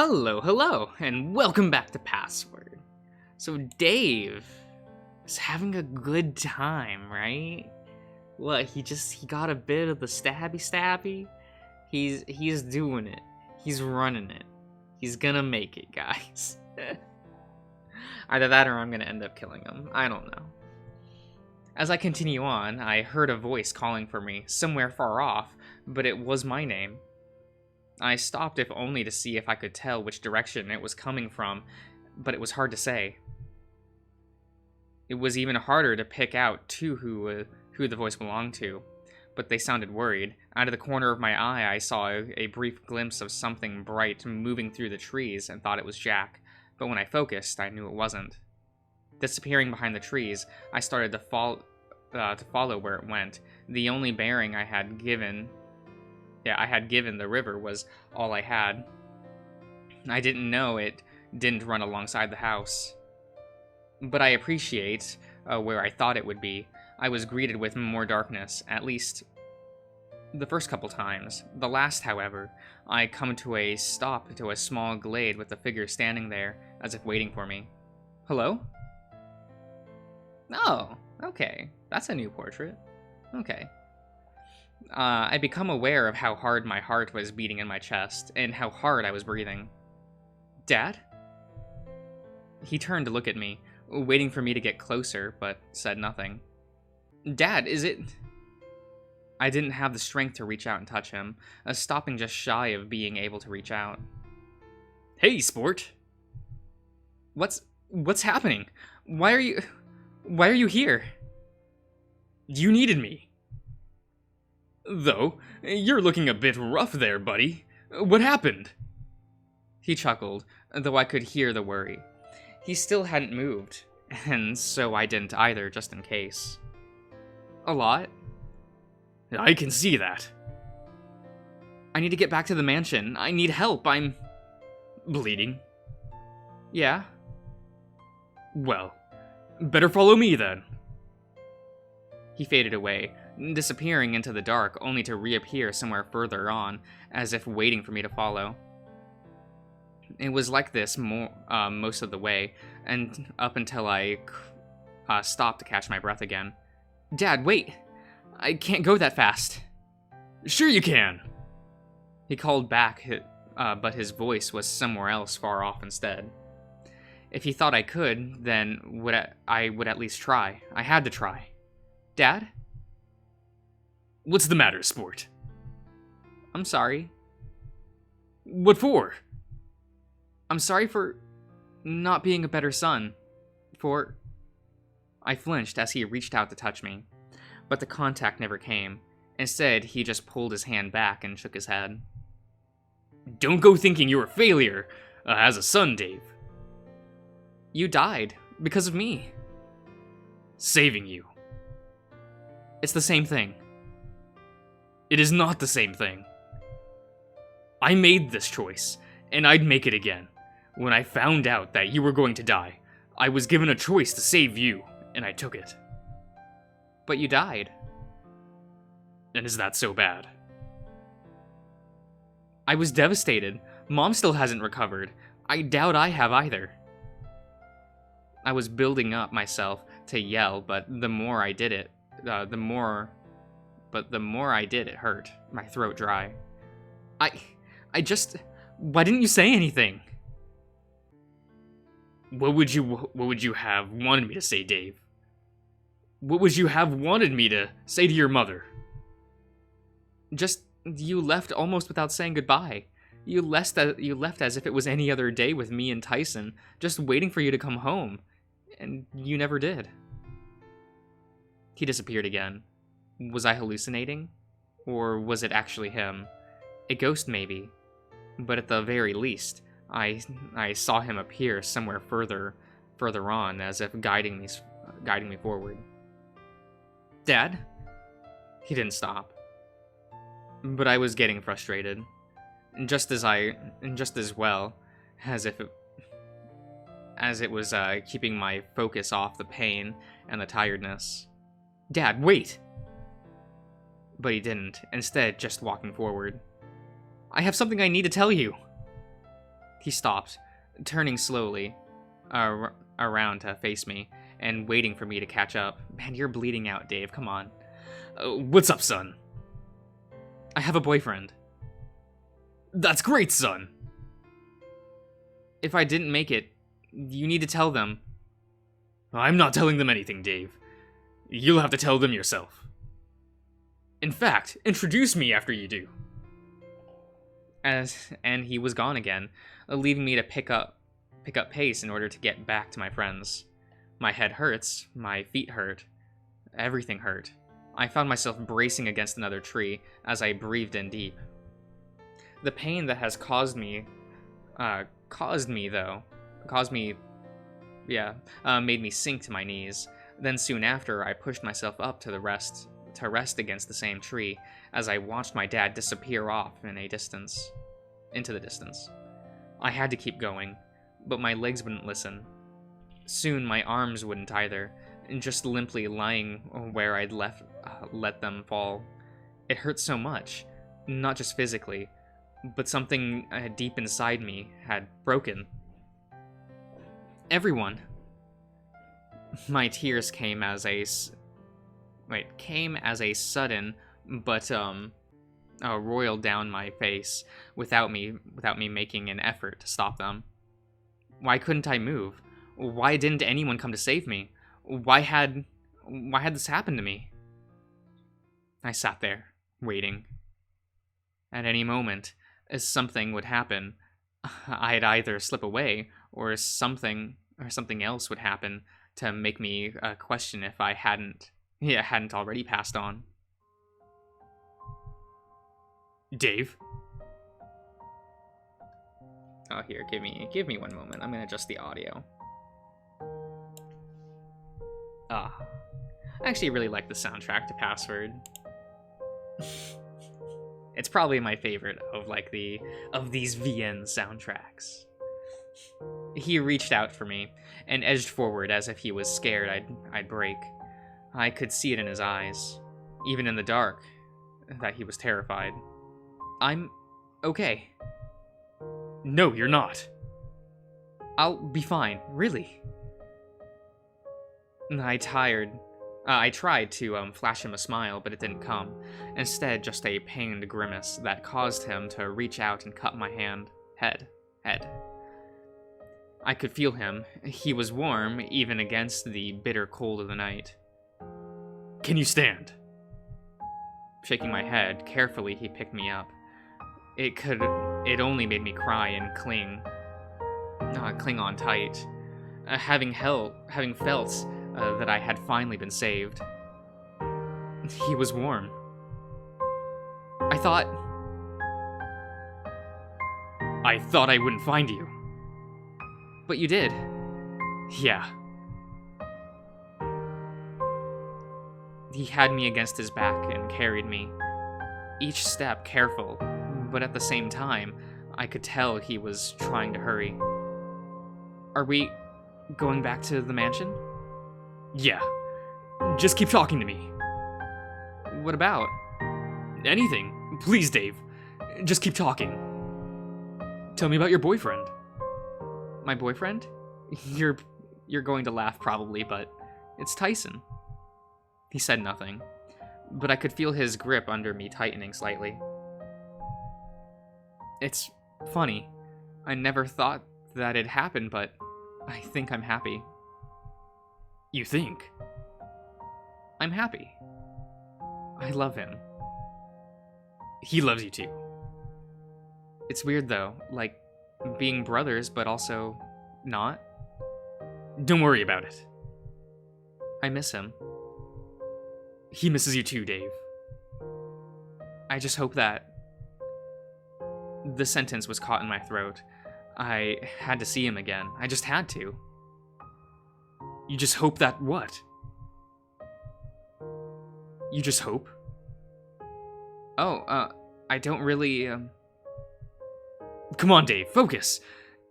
Hello, and welcome back to Password. So Dave is having a good time, right? What, he got a bit of the stabby? He's doing it. He's running it. He's gonna make it, guys. Either that or I'm gonna end up killing him. I don't know. As I continue on, I heard a voice calling for me, somewhere far off, but it was my name. I stopped if only to see if I could tell which direction it was coming from, but it was hard to say. It was even harder to pick out, too, who the voice belonged to, but they sounded worried. Out of the corner of my eye, I saw a brief glimpse of something bright moving through the trees and thought it was Jack, but when I focused, I knew it wasn't. Disappearing behind the trees, I started to follow where it went. The only bearing I had given the river was all I had. I didn't know it didn't run alongside the house. But I appreciate where I thought it would be. I was greeted with more darkness, at least the first couple times. The last, however, I come to a stop to a small glade with a figure standing there, as if waiting for me. Hello? Oh, okay. That's a new portrait. Okay. I become aware of how hard my heart was beating in my chest, and how hard I was breathing. Dad? He turned to look at me, waiting for me to get closer, but said nothing. Dad, is it... I didn't have the strength to reach out and touch him, stopping just shy of being able to reach out. Hey, sport! What's happening? Why are you here? You needed me. Though, you're looking a bit rough there, buddy. What happened? He chuckled, though I could hear the worry. He still hadn't moved, and so I didn't either, just in case. A lot? I can see that. I need to get back to the mansion. I need help. I'm... bleeding? Yeah. Well, better follow me then. He faded away, disappearing into the dark, only to reappear somewhere further on, as if waiting for me to follow. It was like this most of the way, and up until I stopped to catch my breath again. Dad, wait! I can't go that fast. Sure you can! He called back, but his voice was somewhere else far off instead. If he thought I could, then I would at least try. I had to try. Dad? What's the matter, sport? I'm sorry. What for? I'm sorry for not being a better son. I flinched as he reached out to touch me, but the contact never came. Instead, he just pulled his hand back and shook his head. Don't go thinking you're a failure as a son, Dave. You died because of me. Saving you. It's the same thing. It is not the same thing. I made this choice, and I'd make it again. When I found out that you were going to die, I was given a choice to save you, and I took it. But you died. And is that so bad? I was devastated. Mom still hasn't recovered. I doubt I have either. I was building up myself to yell, but the more I did it, the more I did, it hurt. My throat dry. Why didn't you say anything? What would you have wanted me to say, Dave? What would you have wanted me to say to your mother? Just, you left almost without saying goodbye. You left as if it was any other day with me and Tyson, just waiting for you to come home. And you never did. He disappeared again. Was I hallucinating? Or was it actually him? A ghost, maybe. But at the very least, I saw him appear somewhere further on, as if guiding me forward. Dad? He didn't stop. But I was getting frustrated. Just as well as it was keeping my focus off the pain and the tiredness. Dad, wait! But he didn't, instead just walking forward. I have something I need to tell you. He stopped, turning slowly around to face me, and waiting for me to catch up. Man, you're bleeding out, Dave, come on. What's up, son? I have a boyfriend. That's great, son. If I didn't make it, you need to tell them. I'm not telling them anything, Dave. You'll have to tell them yourself. In fact, introduce me after you do. And he was gone again, leaving me to pick up pace in order to get back to my friends. My head hurts, my feet hurt, everything hurt. I found myself bracing against another tree as I breathed in deep. The pain that has made me sink to my knees. Then soon after, I pushed myself up to rest against the same tree as I watched my dad disappear off into the distance. I had to keep going, but my legs wouldn't listen. Soon my arms wouldn't either, and just limply lying where I'd let them fall. It hurt so much, not just physically, but something deep inside me had broken. Everyone. My tears came as a sudden but roiled down my face without me making an effort to stop them. Why couldn't I move? Why didn't anyone come to save me? Why had this happened to me? I sat there, waiting. At any moment, as something would happen, I'd either slip away or something else would happen to make me question if I hadn't already passed on. Dave? Oh, here, give me one moment. I'm gonna adjust the audio. I actually really like the soundtrack to Password. It's probably my favorite of these VN soundtracks. He reached out for me and edged forward as if he was scared I'd break. I could see it in his eyes, even in the dark, that he was terrified. I'm okay. No, you're not. I'll be fine, really. I tried to flash him a smile, but it didn't come. Instead, just a pained grimace that caused him to reach out and cut my head. I could feel him. He was warm, even against the bitter cold of the night. Can you stand? Shaking my head, carefully he picked me up. It only made me cry and cling on tight. Having felt that I had finally been saved. He was warm. I thought I wouldn't find you. But you did. Yeah. He had me against his back and carried me. Each step careful, but at the same time, I could tell he was trying to hurry. Are we going back to the mansion? Yeah. Just keep talking to me. What about? Anything. Please, Dave. Just keep talking. Tell me about your boyfriend. My boyfriend? You're going to laugh probably, but it's Tyson. He said nothing, but I could feel his grip under me tightening slightly. It's funny. I never thought that it'd happen, but I think I'm happy. You think? I'm happy. I love him. He loves you too. It's weird though, like being brothers, but also not. Don't worry about it. I miss him. He misses you too, Dave. I just hope that... The sentence was caught in my throat. I had to see him again. I just had to. You just hope that what? You just hope? Oh, I don't really, Come on, Dave, focus!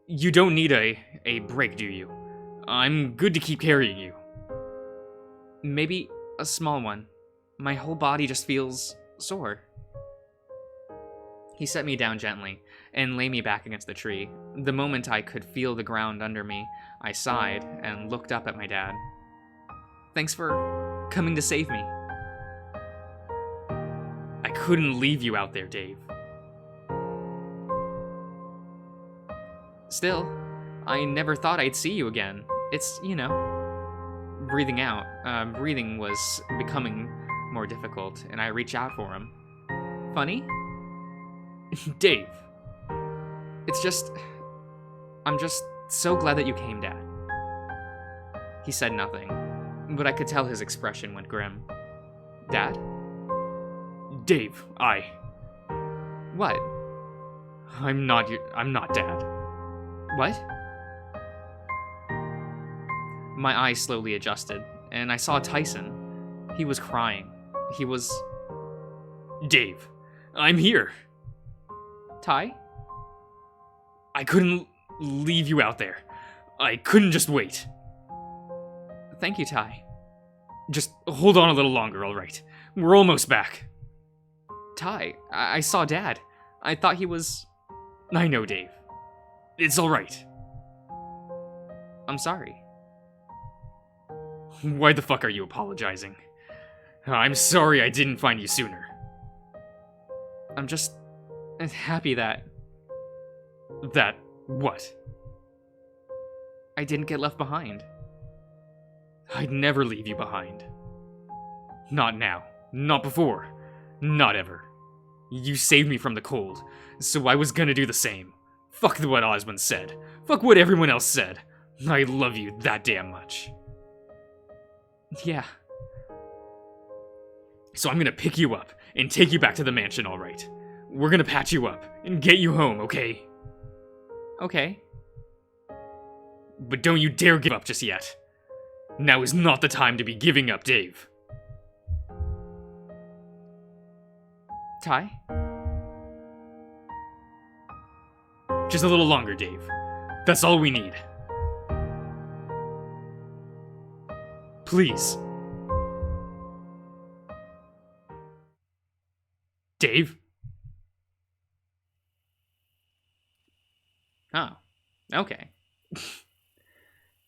You don't need a break, do you? I'm good to keep carrying you. Maybe a small one. My whole body just feels sore. He set me down gently and lay me back against the tree. The moment I could feel the ground under me, I sighed and looked up at my dad. Thanks for coming to save me. I couldn't leave you out there, Dave. Still, I never thought I'd see you again. It's, breathing was becoming more difficult, and I reached out for him. Funny? Dave. I'm just so glad that you came, Dad. He said nothing, but I could tell his expression went grim. Dad? Dave, What? I'm not Dad. What? My eyes slowly adjusted, and I saw Tyson. He was crying. He was... Dave, I'm here. Ty? I couldn't leave you out there. I couldn't just wait. Thank you, Ty. Just hold on a little longer, alright? We're almost back. Ty, I saw Dad. I thought he was... I know, Dave. It's alright. I'm sorry. Why the fuck are you apologizing? I'm sorry I didn't find you sooner. I'm just happy that... That what? I didn't get left behind. I'd never leave you behind. Not now. Not before. Not ever. You saved me from the cold, so I was gonna do the same. Fuck what Osmond said. Fuck what everyone else said. I love you that damn much. Yeah. So I'm gonna pick you up and take you back to the mansion, alright? We're gonna patch you up and get you home, okay? Okay. But don't you dare give up just yet. Now is not the time to be giving up, Dave. Ty? Just a little longer, Dave. That's all we need. Please. Dave? Oh. Okay.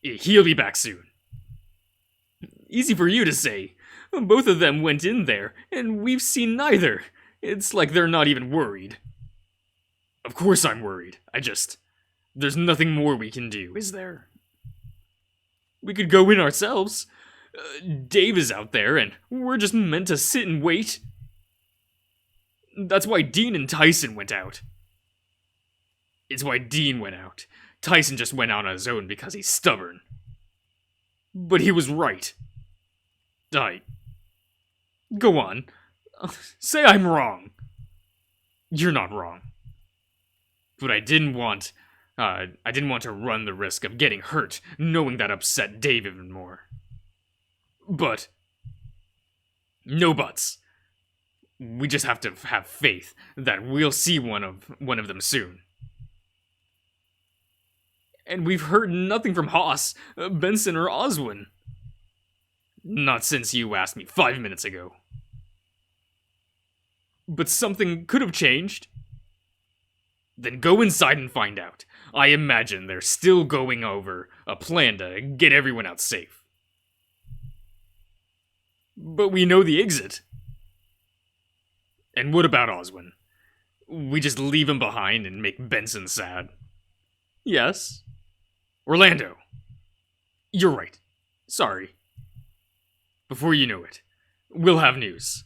He'll be back soon. Easy for you to say. Both of them went in there, and we've seen neither. It's like they're not even worried. Of course I'm worried. There's nothing more we can do, is there? We could go in ourselves. Dave is out there, and we're just meant to sit and wait. That's why Dean and Tyson went out. It's why Dean went out. Tyson just went out on his own because he's stubborn. But he was right. Go on. Say I'm wrong. You're not wrong. But I didn't want to run the risk of getting hurt, knowing that upset Dave even more. But no buts. We just have to have faith that we'll see one of them soon. And we've heard nothing from Haas, Benson, or Oswin. Not since you asked me 5 minutes ago. But something could have changed. Then go inside and find out. I imagine they're still going over a plan to get everyone out safe. But we know the exit. And what about Oswin? We just leave him behind and make Benson sad. Yes. Orlando. You're right. Sorry. Before you know it, we'll have news.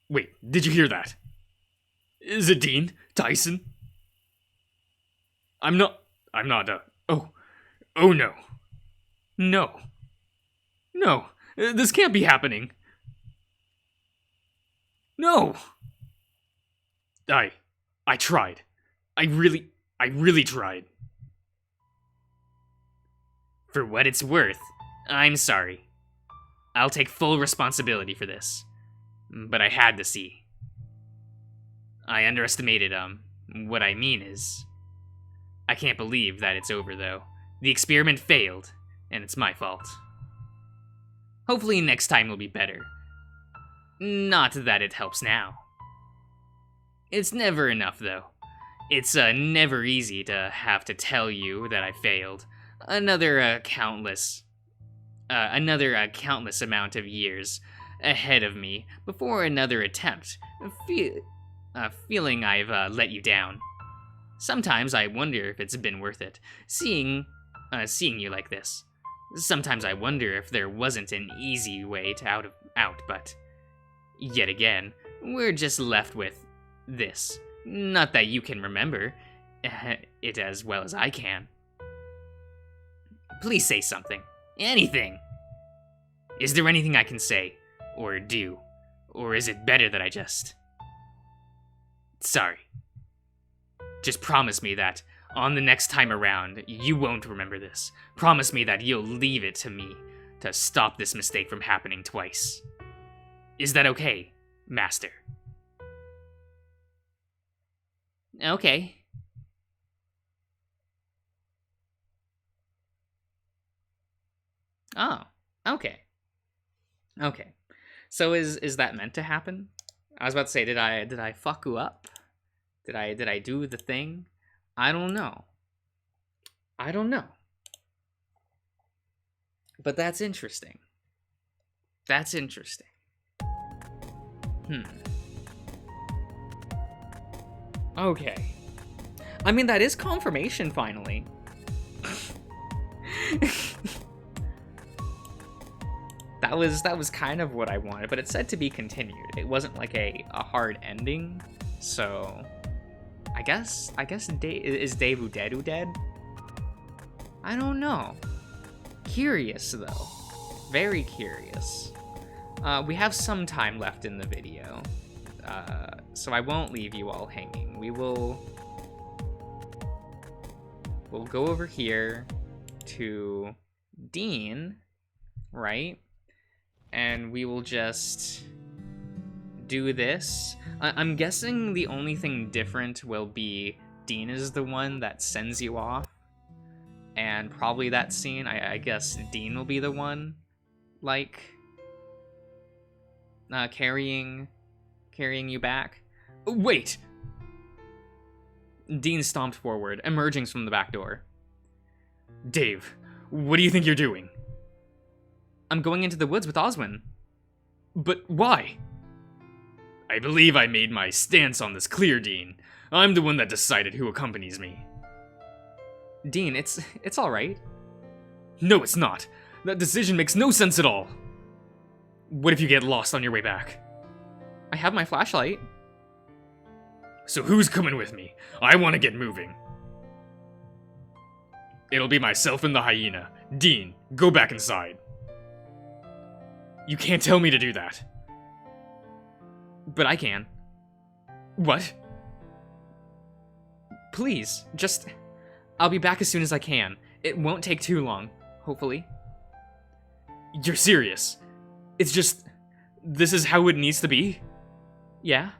Wait, did you hear that? Is it Dean? Tyson? Oh no. No. No, this can't be happening. No. I tried. I really tried. For what it's worth, I'm sorry. I'll take full responsibility for this. But I had to see. I underestimated, what I mean is... I can't believe that it's over, though. The experiment failed, and it's my fault. Hopefully next time will be better. Not that it helps now. It's never enough, though. It's never easy to have to tell you that I failed. Another countless amount of years ahead of me before another attempt, feeling I've let you down. Sometimes I wonder if it's been worth it, seeing you like this. Sometimes I wonder if there wasn't an easy way to out, but yet again, we're just left with this. Not that you can remember it as well as I can. Please say something. Anything. Is there anything I can say or do? Or is it better that I just... Sorry. Just promise me that on the next time around, you won't remember this. Promise me that you'll leave it to me to stop this mistake from happening twice. Is that okay, Master? Okay. Oh, okay. Okay. So is that meant to happen? I was about to say, did I fuck you up? Did I do the thing? I don't know. I don't know. But that's interesting. That's interesting. Okay. I mean, that is confirmation, finally. That was kind of what I wanted, but it said to be continued. It wasn't like a hard ending, so I guess is Davu Deadu dead? I don't know. Curious though, very curious. We have some time left in the video, so I won't leave you all hanging. We'll go over here to Dean, right? And we will just do this. I'm guessing the only thing different will be Dean is the one that sends you off. And probably that scene, I guess Dean will be the one, like, carrying you back. Wait! Dean stomped forward, emerging from the back door. Dave, what do you think you're doing? I'm going into the woods with Oswin. But why? I believe I made my stance on this clear, Dean. I'm the one that decided who accompanies me. Dean, it's alright. No, it's not. That decision makes no sense at all. What if you get lost on your way back? I have my flashlight. So who's coming with me? I want to get moving. It'll be myself and the hyena. Dean, go back inside. You can't tell me to do that. But I can. What? Please, just... I'll be back as soon as I can. It won't take too long, hopefully. You're serious? It's just... This is how it needs to be? Yeah?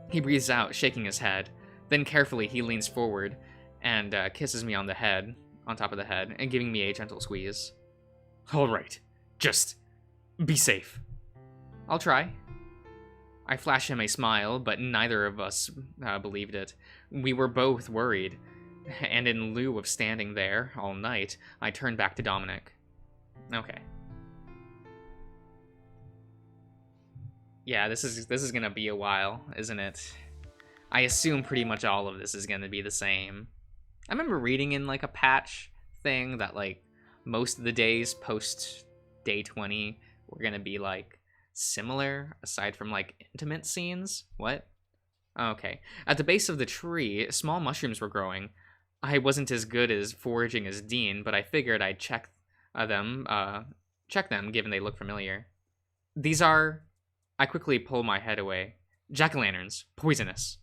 He breathes out, shaking his head. Then carefully he leans forward and kisses me on the head, on top of the head, and giving me a gentle squeeze. Alright. Just... be safe. I'll try. I flash him a smile, but neither of us believed it. We were both worried. And in lieu of standing there all night, I turned back to Dominic. Okay. Yeah, this is gonna be a while, isn't it? I assume pretty much all of this is gonna be the same. I remember reading in like a patch thing that like most of the days post day 20 were gonna be like similar, aside from like intimate scenes. What? Okay. At the base of the tree, small mushrooms were growing. I wasn't as good as foraging as Dean, but I figured I'd check them given they look familiar. These are... I quickly pull my head away. Jack-o'-lanterns. Poisonous.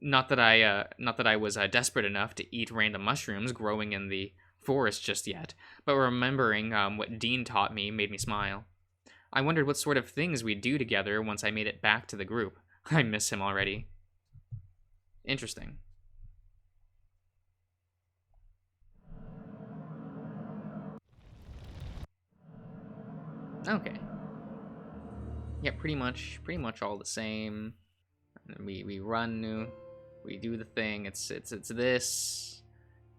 Not that I was desperate enough to eat random mushrooms growing in the forest just yet, but remembering what Dean taught me made me smile. I wondered what sort of things we'd do together once I made it back to the group. I miss him already. Interesting. Okay. Yeah, pretty much all the same. We run, we do the thing. It's this.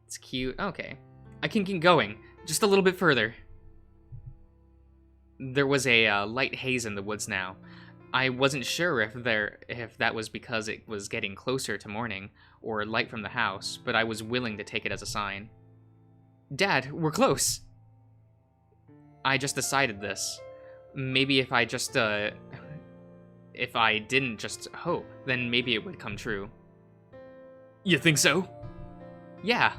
It's cute. Okay, I can keep going just a little bit further. There was a light haze in the woods now. I wasn't sure if that was because it was getting closer to morning or light from the house, but I was willing to take it as a sign. Dad, we're close. I just decided this. Maybe if I didn't just hope, then maybe it would come true. You think so? Yeah.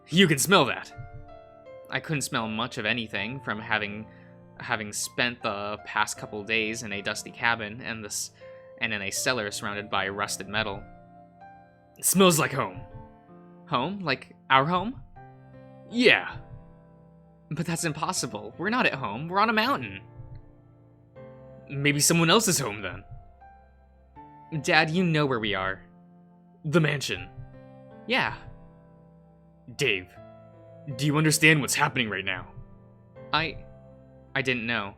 You can smell that. I couldn't smell much of anything from having spent the past couple days in a dusty cabin and in a cellar surrounded by rusted metal. It smells like home. Home? Like our home? Yeah. But that's impossible. We're not at home. We're on a mountain. Maybe someone else's home then. Dad, you know where we are. The mansion. Yeah. Dave, do you understand what's happening right now? I didn't know.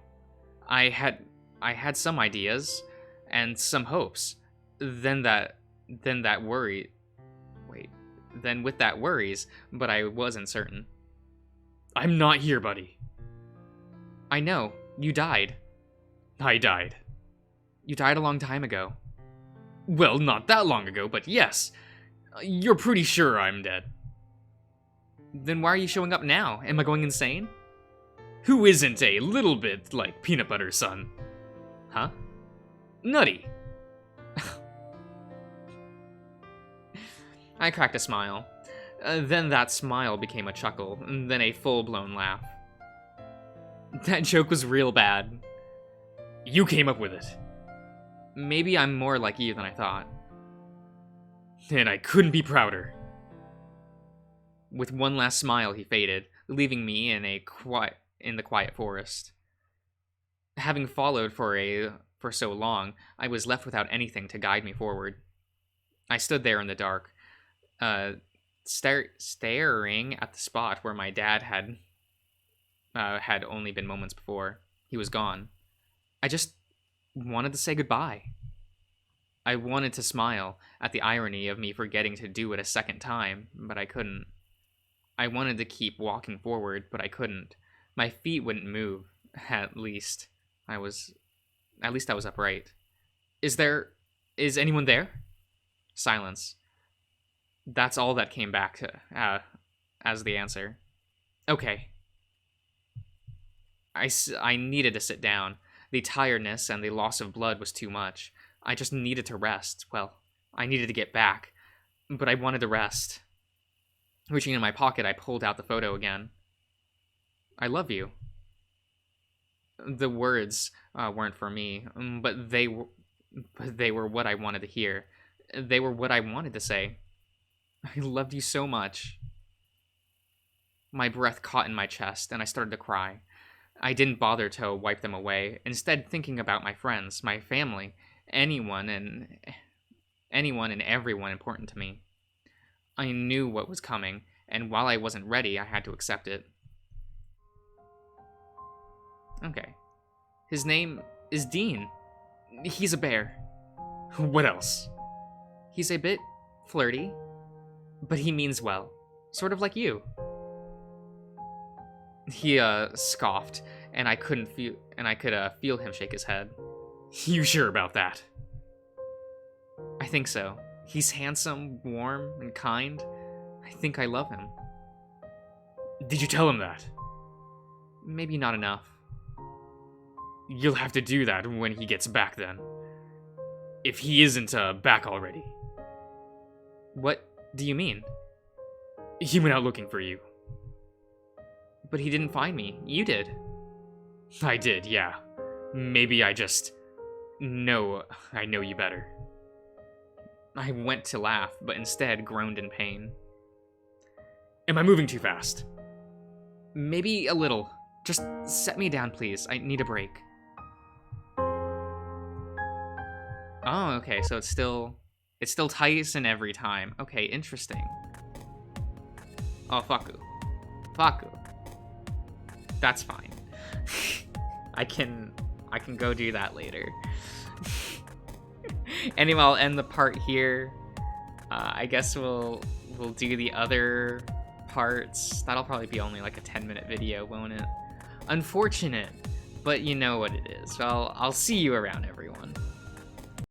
I had some ideas and some hopes. Then with that worries, but I wasn't certain. I'm not here, buddy. I know. You died. I died. You died a long time ago. Well, not that long ago, but yes. You're pretty sure I'm dead. Then why are you showing up now? Am I going insane? Who isn't a little bit like peanut butter, son? Huh? Nutty. I cracked a smile. Then that smile became a chuckle, and then a full-blown laugh. That joke was real bad. You came up with it. Maybe I'm more like you than I thought. And I couldn't be prouder. With one last smile, he faded, leaving me in the quiet forest. Having followed for so long, I was left without anything to guide me forward. I stood there in the dark, staring at the spot where my dad had only been moments before. He was gone. I just wanted to say goodbye. I wanted to smile at the irony of me forgetting to do it a second time, but I couldn't. I wanted to keep walking forward, but I couldn't. My feet wouldn't move. At least I was upright. Is anyone there? Silence. That's all that came back to as the answer. Okay. I needed to sit down. The tiredness and the loss of blood was too much. I just needed to rest. Well, I needed to get back, but I wanted to rest. Reaching in my pocket, I pulled out the photo again. I love you. The words weren't for me, but they were what I wanted to hear. They were what I wanted to say. I loved you so much. My breath caught in my chest, and I started to cry. I didn't bother to wipe them away, instead thinking about my friends, my family, anyone and everyone important to me. I knew what was coming, and while I wasn't ready, I had to accept it. Okay. His name is Dean. He's a bear. What else? He's a bit flirty, but he means well. Sort of like you. He scoffed, and I could feel him shake his head. You sure about that? I think so. He's handsome, warm, and kind. I think I love him. Did you tell him that? Maybe not enough. You'll have to do that when he gets back then. If he isn't back already. What do you mean? He went out looking for you. But he didn't find me. You did. I did, yeah. Maybe I just know I know you better. I went to laugh, but instead groaned in pain. Am I moving too fast? Maybe a little. Just set me down, please. I need a break. Oh, okay, so it's still Tyson every time. Okay, interesting. Oh, Faku. That's fine. I can go do that later. Anyway, I'll end the part here. I guess we'll do the other parts. That'll probably be only like a 10-minute video, won't it? Unfortunate, but you know what it is. Well, I'll see you around, everyone.